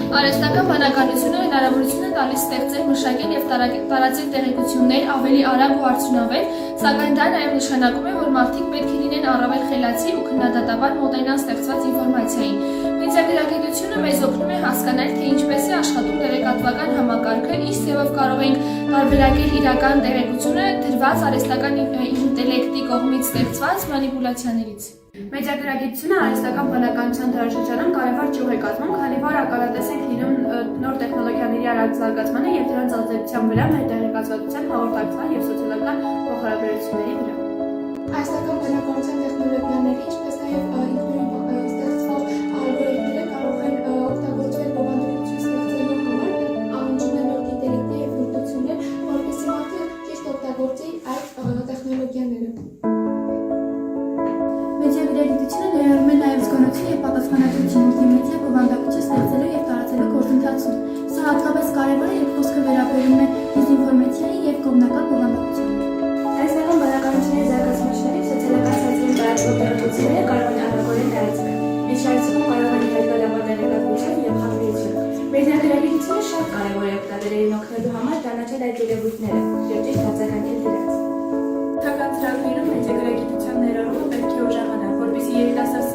Արհեստական բանականությունը հնարավորություն է տալիս ստեղծել, մշակել և տարածել տեղեկություններ ավելի արագ ու արդյունավետ, սակայն դա նաև նշանակում է, որ մարդիկ պետք է լինեն առավել խելացի ու քննադատաբար մոտենան ստեղծված ինֆորմացիային։ Մեդիագրագիտությունը մեզ օգնում է հասկանալ, թե ինչպես է աշխատում տեղեկատվական համակարգը, ինչ ձևով կարող ենք տարբերակել իրական տեղեկությունը դրված արհեստական ինտելեկտի կողմից ստեղծված մանիպուլյացիաներից։ Մեդիագրագիտությունը արհեստական բանականության դարաշրջանում կարևոր ճյուղ է կազմում, քանի որ ակալատես ենք լինում նոր տեխնոլոգիաների արագ զարգացմանը և դրանց ազդեցության վրա մեր տեղեկատվության, հաղորդակցման և սոցիալական փոխհարաբերությունների վրա։ Արհեստական բանականության տեխնոլոգիաները, ինչպես նաև ինքնուրույն ստեղծվող ալգորիթմները կարող են օգտագործվել բովանդակություն ստեղծելու համար, պահանջում են նոր գիտելիքներ և հմտություններ, որպեսզի մարդը ճիշտ օգտագործի այդ տեխնոլոգիաները։ Մեդիագրագիտությունը ներառում է նաև զգոնություն և պատասխանատվություն մուլտիմեդիա բովանդակություն ստեղծելու և տարածելու գործընթացում։ Սա հատկապես կարևոր է, երբ խոսքը վերաբերում է դեզինֆորմացիայի և կողմնական բովանդակությանը։ Արհեստական բանականությունների զարգացումների սոցիալական ցանցերի տարածվող տեղեկությունները կարող են արագորեն տարածվել։ Այս շարժումը կարող է նվազել լավատեղեկատվություն և խաբերություն։ Մեդիագրագիտությունը շատ կարևոր է օգտատերերին օգնելու համար ճանաչել այդ երևույթները և ճիշտ արձագանքել դրանց։ Թագանցրագրերում մեդիագրագիտության ներառումը պետք է ուժեղանա, որպեսզի երիտասարդ